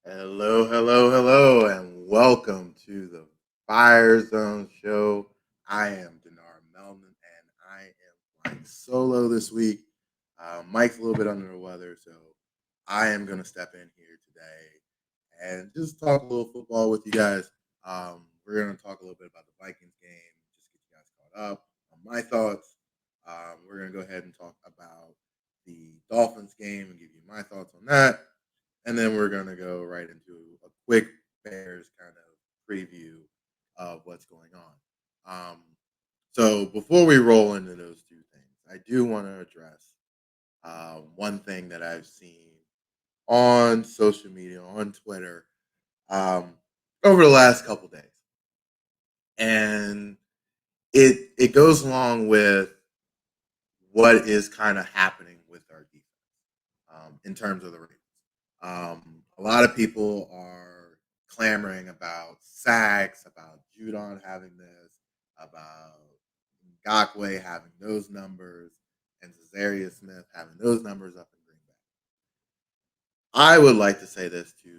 Hello, hello, hello, and welcome to the FireZone show. I am Denar Melvin, and I am flying solo this week. Mike's a little bit under the weather, so I am going to step in here today and just talk a little football with you guys. We're going to talk a little bit about the Vikings game, just get you guys caught up on my thoughts. We're going to go ahead and talk about the Dolphins game and give you my thoughts on that. And then we're going to go right into a quick Bears kind of preview of what's going on. So before we roll into those two things, I do want to address one thing that I've seen on social media, on Twitter, um, over the last couple days. And it goes along with what is kind of happening with our defense in terms of the Ravens. A lot of people are clamoring about sacks, about Judon having this, about Ngakwe having those numbers, and Cesario Smith having those numbers up in Green Bay. I would like to say this to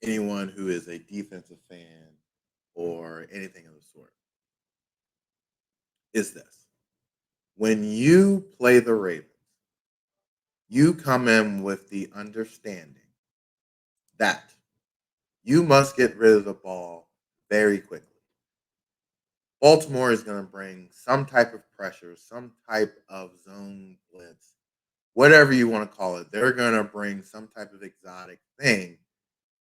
anyone who is a defensive fan or anything of the sort is this. When you play the Ravens, you come in with the understanding that you must get rid of the ball very quickly. Baltimore is going to bring some type of pressure, some type of zone blitz, whatever you want to call it. They're going to bring some type of exotic thing.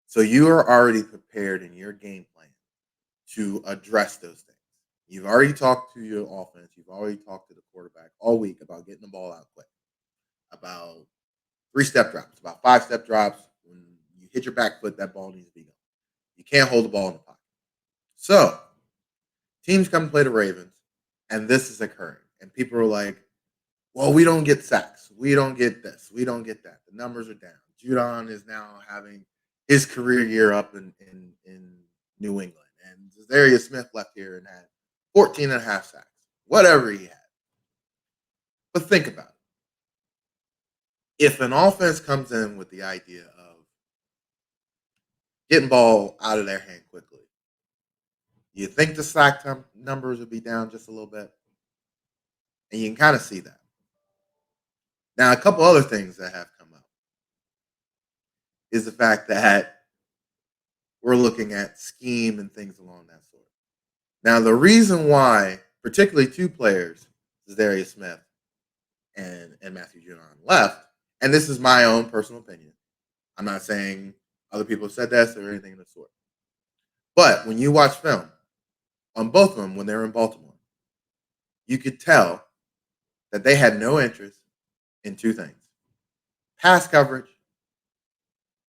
So you are already prepared in your game plan to address those things. You've already talked to your offense. You've already talked to the quarterback all week about getting the ball out quick, about 3-step drops, about 5-step drops. When you hit your back foot, that ball needs to be gone. You can't hold the ball in the pocket. So teams come to play the Ravens, and this is occurring. And people are like, well, we don't get sacks. We don't get this. We don't get that. The numbers are down. Judon is now having his career year up in New England. And Cesario Smith left here and had 14 and a half sacks, whatever he had. But think about it. If an offense comes in with the idea of getting ball out of their hand quickly, you think the sack numbers would be down just a little bit? And you can kind of see that. Now, a couple other things that have come up is the fact that we're looking at scheme and things along that sort. Now, the reason why, particularly two players, Darius Smith and Matthew Judon left, and this is my own personal opinion. I'm not saying other people have said this or anything of the sort. But when you watch film on both of them when they were in Baltimore, you could tell that they had no interest in two things: pass coverage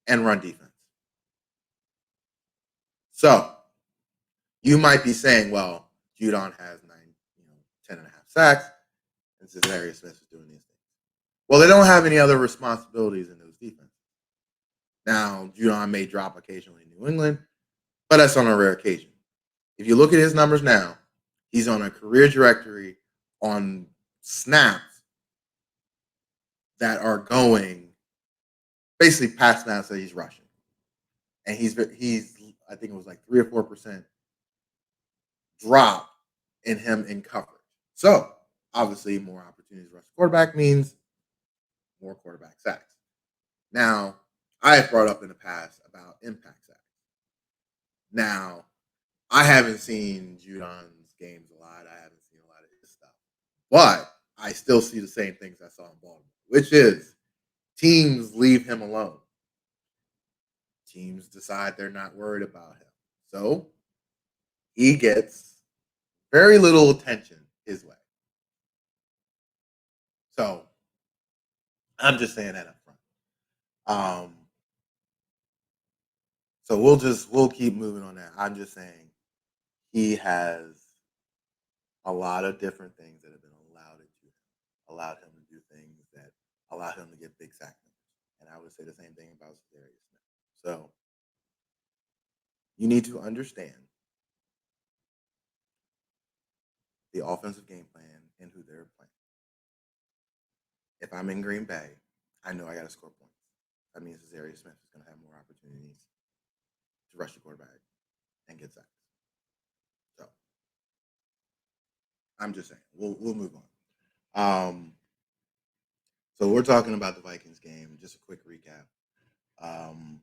and run defense. So you might be saying, well, Judon has 10 and a half sacks, and Cesario Smith is doing these things. Well, they don't have any other responsibilities in those defenses. Now, Judon may drop occasionally in New England, but that's on a rare occasion. If you look at his numbers now, he's on a career trajectory on snaps that are going basically past snaps that he's rushing. And he's I think it was like 3 or 4% drop in him in coverage. So obviously more opportunities to rush the quarterback means more quarterback sacks. Now, I have brought up in the past about impact sacks. Now, I haven't seen Judon's games a lot. I haven't seen a lot of his stuff. But I still see the same things I saw in Baltimore, which is teams leave him alone. Teams decide they're not worried about him. So he gets very little attention his way. So I'm just saying that up front. So we'll keep moving on that. I'm just saying he has a lot of different things that have been allowed him to do things that allow him to get big sack numbers. And I would say the same thing about Darius Smith. So you need to understand the offensive game plan and who they're playing. If I'm in Green Bay, I know I got to score points. that means Zarius Smith is going to have more opportunities to rush the quarterback and get sacks. So I'm just saying, we'll move on. So we're talking about the Vikings game. Just a quick recap. Um,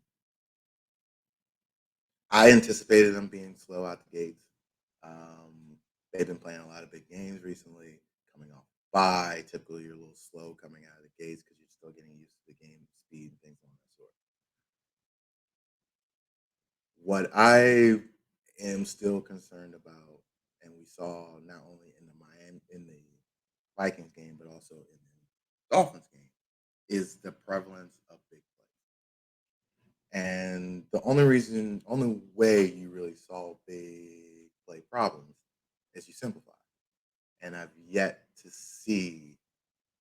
I anticipated them being slow out the gates. They've been playing a lot of big games recently, coming off bye. Typically, you're a little slow coming out of the gates because you're still getting used to the game speed and things of that sort. What I am still concerned about, and we saw not only in the Vikings game, but also in the Dolphins game, is the prevalence of big plays. And the only way you really solve big play problems is you simplify. And I've yet to see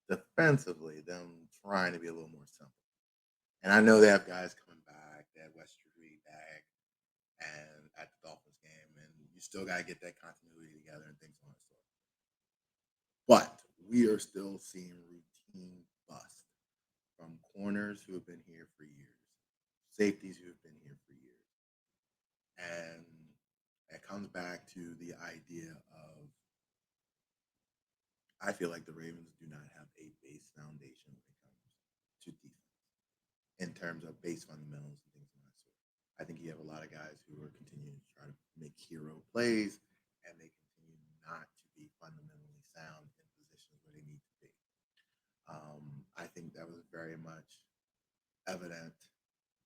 defensively them trying to be a little more simple. And I know they have guys coming back. They had West Street back and at the Dolphins game, and you still got to get that continuity together and things like that. But we are still seeing routine bust from corners who have been here for years, safeties who have been here for years. And it comes back to the idea of I feel like the Ravens do not have a base foundation when it comes to defense in terms of base fundamentals and things of that sort. I think you have a lot of guys who are continuing to try to make hero plays and they continue not to be fundamentally sound in positions where they need to be. I think that was very much evident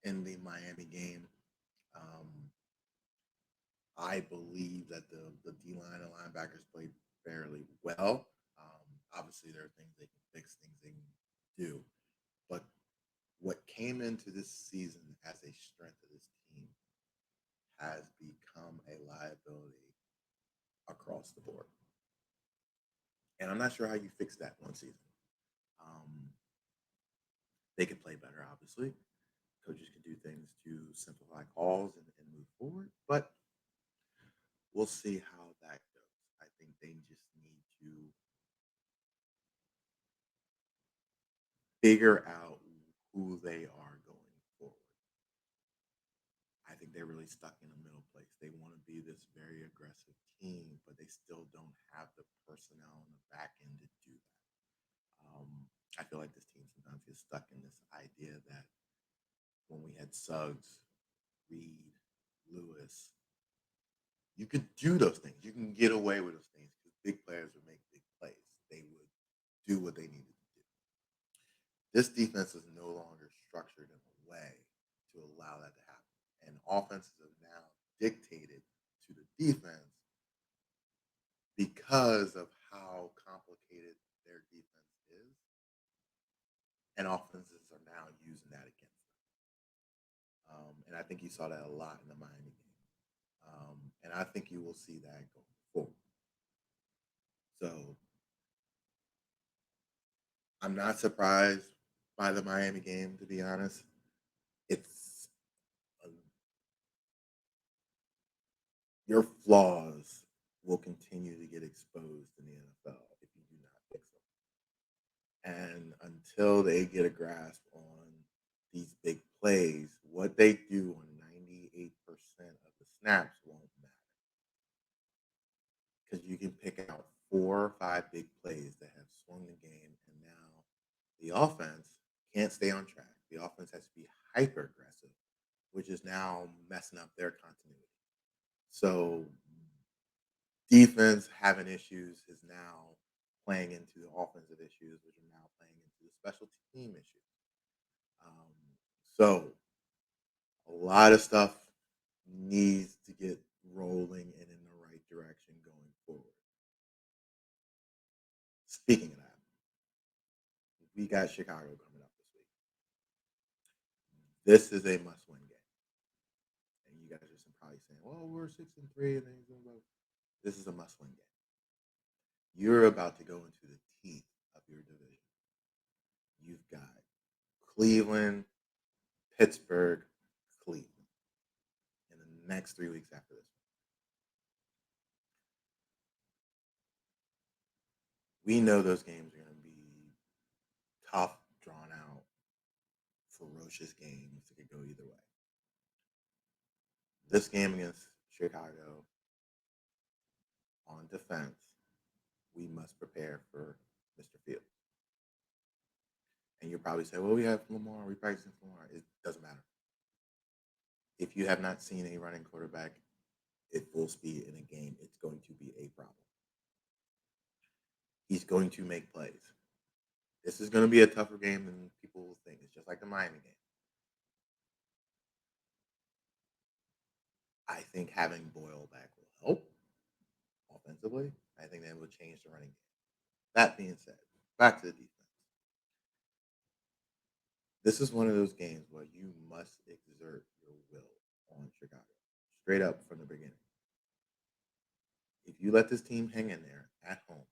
in the Miami game. Um, I believe that the D line and linebackers played fairly well. Obviously, there are things they can fix, things they can do. But what came into this season as a strength of this team has become a liability across the board. And I'm not sure how you fix that one season. Um, they could play better, obviously. Coaches can do things to simplify calls and move forward. But we'll see how that goes. I think they just need to figure out who they are going forward. I think they're really stuck in a middle place. They want to be this very aggressive team, but they still don't have the personnel on the back end to do that. I feel like this team sometimes gets stuck in this idea that when we had Suggs, Reed, Lewis, you could do those things. You can get away with those things because big players would make big plays. They would do what they needed to do. This defense is no longer structured in a way to allow that to happen. And offenses have now dictated to the defense because of how complicated their defense is. And offenses are now using that against them. And I think you saw that a lot in the Miami game. And I think you will see that going forward. So I'm not surprised by the Miami game, to be honest. It's your flaws will continue to get exposed in the NFL if you do not fix them. And until they get a grasp on these big plays, what they do on 98% of the snaps won't matter. Because you can pick out 4 or 5 big plays that have swung the game, and now the offense can't stay on track. The offense has to be hyper aggressive, which is now messing up their continuity. So defense having issues is now playing into the offensive issues, which are now playing into the special team issues. So a lot of stuff needs to get rolling and in the right direction going forward. Speaking of that, we got Chicago coming up this week. This is a must-win game, and you guys are probably saying, "Well, we're 6-3, and then this is a must-win game." You're about to go into the teeth of your division. You've got Cleveland, Pittsburgh, Cleveland in the next 3 weeks after this. We know those games are going to be tough, drawn out, ferocious games that could go either way. This game against Chicago on defense, we must prepare for Mr. Fields. And you'll probably say, well, we have Lamar, we practice Lamar. It doesn't matter. If you have not seen a running quarterback at full speed in a game, it's going to be a problem. He's going to make plays. This is going to be a tougher game than people will think. It's just like the Miami game. I think having Boyle back will help offensively. I think that will change the running game. That being said, back to the defense. This is one of those games where you must exert your will on Chicago, straight up from the beginning. If you let this team hang in there at home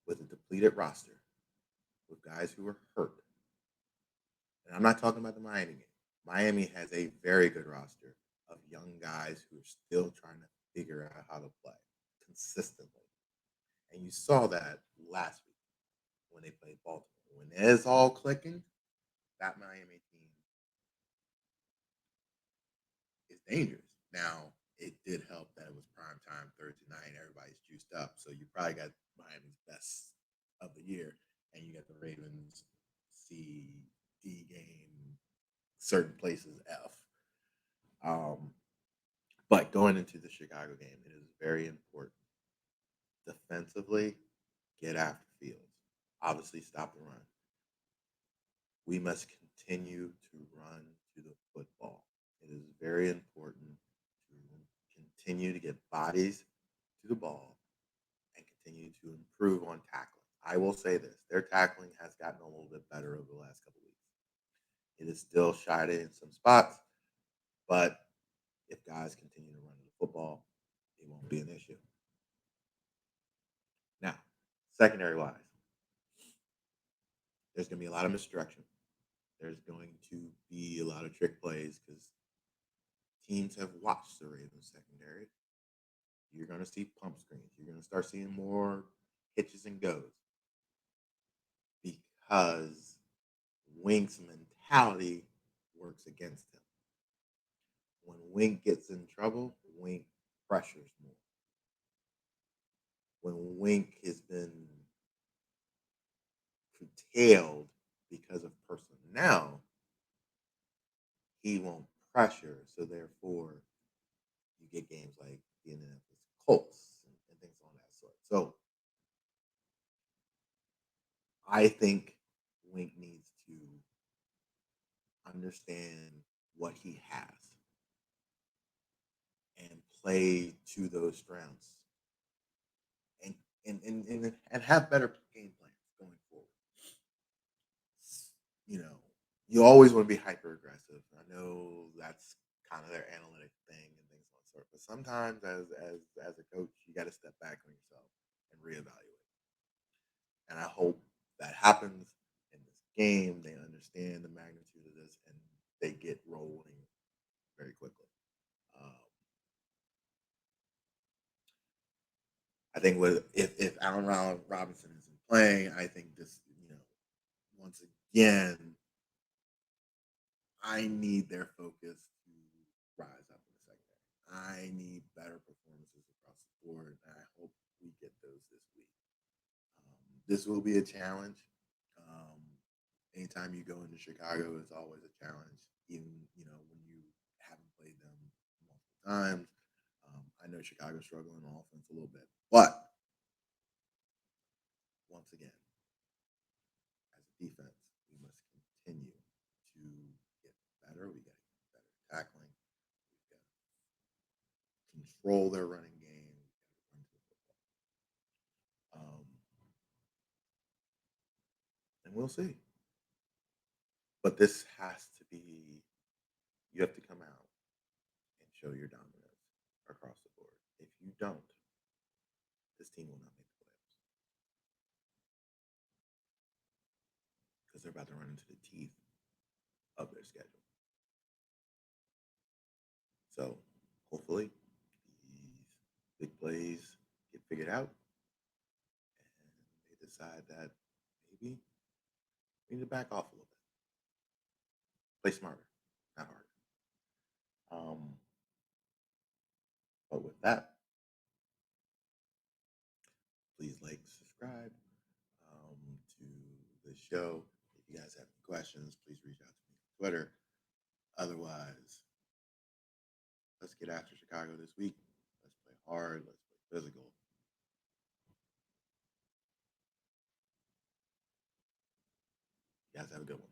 with a depleted roster, with guys who are hurt, and I'm not talking about the Miami game. Miami has a very good roster of young guys who are still trying to figure out how to play consistently. And you saw that last week when they played Baltimore. When it's all clicking, that Miami team is dangerous. Now, it did help that it was prime time Thursday night. Everybody's juiced up. So you probably got Miami's best of the year. And you got the Ravens C, D game, certain places F. But going into the Chicago game, it is very important. Defensively, get after Fields. Obviously, stop the run. We must continue to run to the football. It is very important to continue to get bodies to the ball and continue to improve on tackling. I will say this, their tackling has gotten a little bit better over the last couple of weeks. It is still shoddy in some spots, but if guys continue to run the football, it won't be an issue. Now, secondary wise, there's going to be a lot of misdirection. There's going to be a lot of trick plays because teams have watched the Ravens secondary. You're going to see pump screens. You're going to start seeing more hitches and goes because Wink's mentality works against him. When Wink gets in trouble, Wink pressures more. When Wink has been curtailed because of personnel, he won't pressure. So therefore, you get games like the Indianapolis Colts and things on that sort. So I think Wink needs to understand what he has and play to those strengths and have better game plans going forward. You know, you always want to be hyper aggressive. I know that's kind of their analytic thing and things of that sort. But sometimes as a coach, you got to step back on yourself and reevaluate. And I hope that happens in this game. They understand the magnitude of this and they get rolling very quickly. I think if Allen Robinson isn't playing, I think this, once again, I need their focus to rise up in the secondary. I need better performances across the board, and I hope we get those this week. This will be a challenge. Anytime you go into Chicago, it's always a challenge, even when you haven't played them multiple times. I know Chicago's struggling on offense a little bit, but once again, as a defense, we must continue to get better. We got to get better tackling. We got to control their running game. And we'll see. But this has to be, you have to come out and show your dominance across the board. If you don't, this team will not make the playoffs because they're about to run into the teeth of their schedule. So hopefully these big plays get figured out and they decide that maybe We need to back off a little bit. Play smarter, not harder. But with that, please like, subscribe to the show. If you guys have any questions, please reach out to me on Twitter. Otherwise, let's get after Chicago this week. Let's play hard. Let's play physical. You guys have a good one.